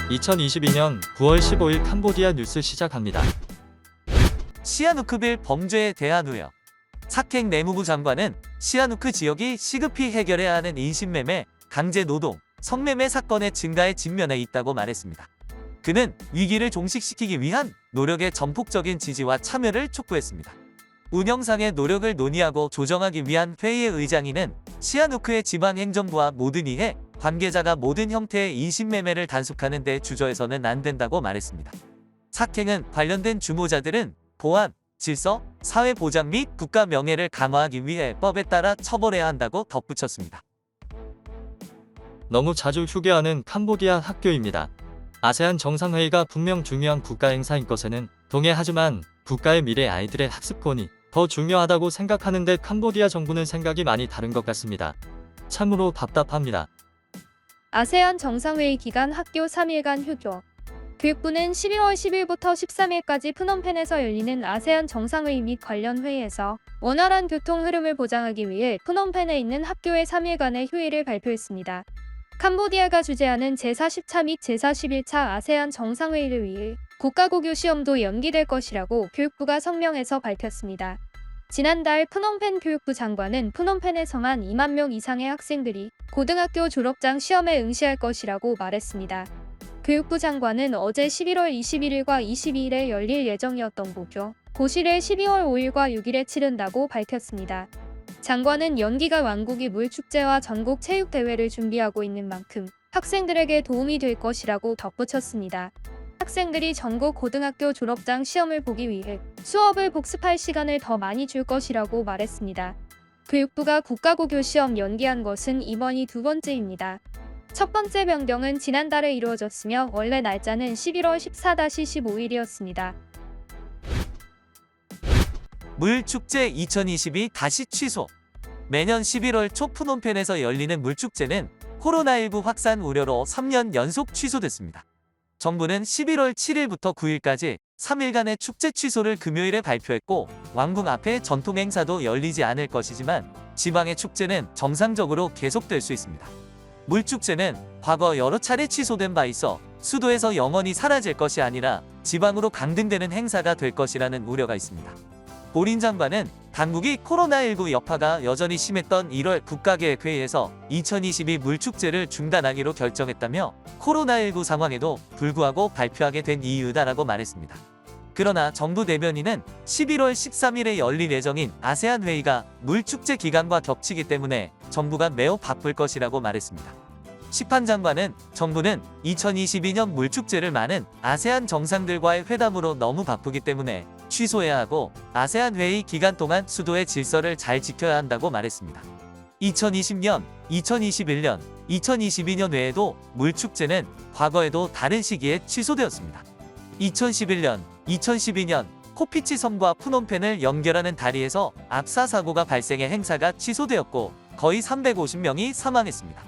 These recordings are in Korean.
2022년 9월 15일 캄보디아 뉴스 시작합니다. 시아누크빌 범죄에 대한 우려. 삭행 내무부 장관은 시아누크 지역이 시급히 해결해야 하는 인신매매, 강제노동, 성매매 사건의 증가에 직면해 있다고 말했습니다. 그는 위기를 종식시키기 위한 노력의 전폭적인 지지와 참여를 촉구했습니다. 운영상의 노력을 논의하고 조정하기 위한 회의의 의장인은 시아누크의 지방행정부와 모든 이해 관계자가 모든 형태의 인신매매를 단속하는 데 주저해서는 안 된다고 말했습니다. 삭행은 관련된 주모자들은 보안, 질서, 사회보장 및 국가 명예를 강화하기 위해 법에 따라 처벌해야 한다고 덧붙였습니다. 너무 자주 휴게하는 캄보디아 학교입니다. 아세안 정상회의가 분명 중요한 국가 행사인 것에는 동의하지만 국가의 미래 아이들의 학습권이 더 중요하다고 생각하는데 캄보디아 정부는 생각이 많이 다른 것 같습니다. 참으로 답답합니다. 아세안 정상회의 기간 학교 3일간 휴교. 교육부는 12월 10일부터 13일까지 프놈펜에서 열리는 아세안 정상회의 및 관련 회의에서 원활한 교통 흐름을 보장하기 위해 프놈펜에 있는 학교의 3일간의 휴일을 발표했습니다. 캄보디아가 주재하는 제40차 및 제41차 아세안 정상회의를 위해 국가고교 시험도 연기될 것이라고 교육부가 성명에서 밝혔습니다. 지난달 프놈펜 교육부 장관은 프놈펜에서만 2만 명 이상의 학생들이 고등학교 졸업장 시험에 응시할 것이라고 말했습니다. 교육부 장관은 어제 11월 21일과 22일에 열릴 예정이었던 고시를 12월 5일과 6일에 치른다고 밝혔습니다. 장관은 연기가 왕국이 물축제와 전국 체육대회를 준비하고 있는 만큼 학생들에게 도움이 될 것이라고 덧붙였습니다. 학생들이 전국 고등학교 졸업장 시험을 보기 위해 수업을 복습할 시간을 더 많이 줄 것이라고 말했습니다. 교육부가 국가고교 시험 연기한 것은 이번이 두 번째입니다. 첫 번째 변경은 지난달에 이루어졌으며 원래 날짜는 11월 14-15일이었습니다. 물축제 2022 다시 취소. 매년 11월 초 프놈펜에서 열리는 물축제는 코로나19 확산 우려로 3년 연속 취소됐습니다. 정부는 11월 7일부터 9일까지 3일간의 축제 취소를 금요일에 발표했고 왕궁 앞에 전통 행사도 열리지 않을 것이지만 지방의 축제는 정상적으로 계속될 수 있습니다. 물축제는 과거 여러 차례 취소된 바 있어 수도에서 영원히 사라질 것이 아니라 지방으로 강등되는 행사가 될 것이라는 우려가 있습니다. 보린 장관은 당국이 코로나19 여파가 여전히 심했던 1월 국가계획회의에서 2022 물축제를 중단하기로 결정했다며 코로나19 상황에도 불구하고 발표하게 된 이유다라고 말했습니다. 그러나 정부 대변인은 11월 13일에 열릴 예정인 아세안 회의가 물축제 기간과 겹치기 때문에 정부가 매우 바쁠 것이라고 말했습니다. 시판 장관은 정부는 2022년 물축제를 많은 아세안 정상들과의 회담으로 너무 바쁘기 때문에 취소해야 하고 아세안 회의 기간 동안 수도의 질서를 잘 지켜야 한다고 말했습니다. 2020년, 2021년, 2022년 외에도 물축제는 과거에도 다른 시기에 취소되었습니다. 2011년, 2012년 코피치 섬과 푸놈펜을 연결하는 다리에서 압사 사고가 발생해 행사가 취소되었고 거의 350명이 사망했습니다.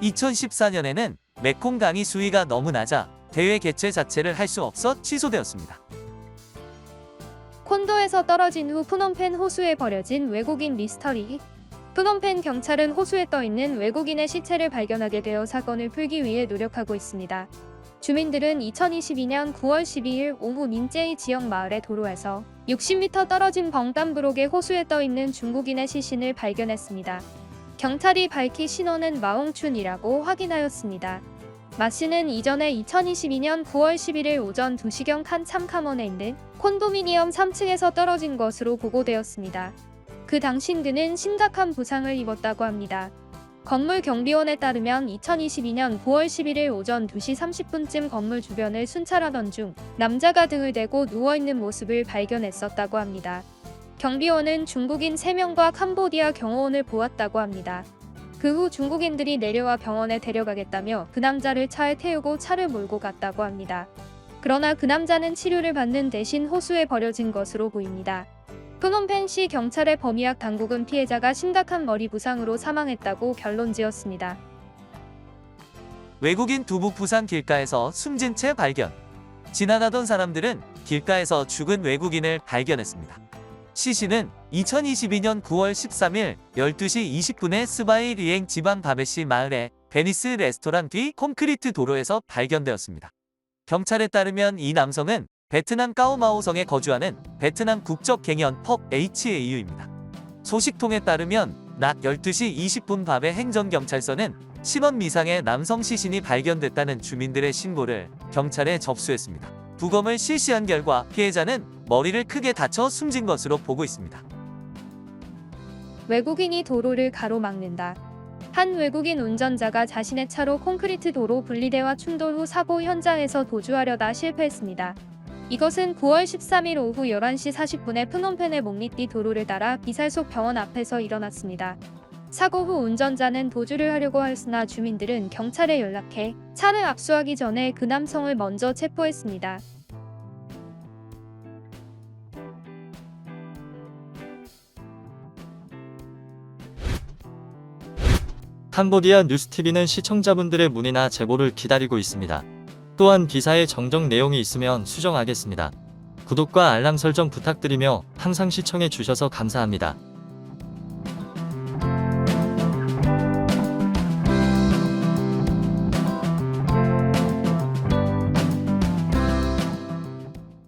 2014년에는 메콩 강이 수위가 너무 낮아 대회 개최 자체를 할 수 없어 취소되었습니다. 콘도에서 떨어진 후 프놈펜 호수에 버려진 외국인 미스터리. 프놈펜 경찰은 호수에 떠있는 외국인의 시체를 발견하게 되어 사건을 풀기 위해 노력하고 있습니다. 주민들은 2022년 9월 12일 오후 민제이 지역 마을의 도로에서 60m 떨어진 벙담브록의 호수에 떠있는 중국인의 시신을 발견했습니다. 경찰이 밝힌 신원은 마홍춘이라고 확인하였습니다. 마 씨는 이전에 2022년 9월 11일 오전 2시경 칸 참카먼에 있는 콘도미니엄 3층에서 떨어진 것으로 보고되었습니다. 그 당시 그는 심각한 부상을 입었다고 합니다. 건물 경비원에 따르면 2022년 9월 11일 오전 2시 30분쯤 건물 주변을 순찰하던 중 남자가 등을 대고 누워있는 모습을 발견했었다고 합니다. 경비원은 중국인 3명과 캄보디아 경호원을 보았다고 합니다. 그 후 중국인들이 내려와 병원에 데려가겠다며 그 남자를 차에 태우고 차를 몰고 갔다고 합니다. 그러나 그 남자는 치료를 받는 대신 호수에 버려진 것으로 보입니다. 프놈펜시 경찰의 범위학 당국은 피해자가 심각한 머리 부상으로 사망했다고 결론지었습니다. 외국인 두부 부산 길가에서 숨진 채 발견. 지나가던 사람들은 길가에서 죽은 외국인을 발견했습니다. 시신은 2022년 9월 13일 12시 20분에 스바이 리엥 지방 바베시 마을의 베니스 레스토랑 뒤 콘크리트 도로에서 발견되었습니다. 경찰에 따르면 이 남성은 베트남 까오마오성에 거주하는 베트남 국적 갱년 퍽 HAU입니다. 소식통에 따르면 낮 12시 20분 밤에 행정경찰서는 10원 미상의 남성 시신이 발견됐다는 주민들의 신고를 경찰에 접수했습니다. 부검을 실시한 결과 피해자는 머리를 크게 다쳐 숨진 것으로 보고 있습니다. 외국인이 도로를 가로막는다. 한 외국인 운전자가 자신의 차로 콘크리트 도로 분리대와 충돌 후 사고 현장에서 도주하려다 실패했습니다. 이것은 9월 13일 오후 11시 40분에 프놈펜의 몽리띠 도로를 따라 비살속 병원 앞에서 일어났습니다. 사고 후 운전자는 도주를 하려고 하였으나 주민들은 경찰에 연락해 차를 압수하기 전에 그 남성을 먼저 체포했습니다. 캄보디아 뉴스TV는 시청자분들의 문의나 제보를 기다리고 있습니다. 또한 기사에 정정 내용이 있으면 수정하겠습니다. 구독과 알람 설정 부탁드리며 항상 시청해 주셔서 감사합니다.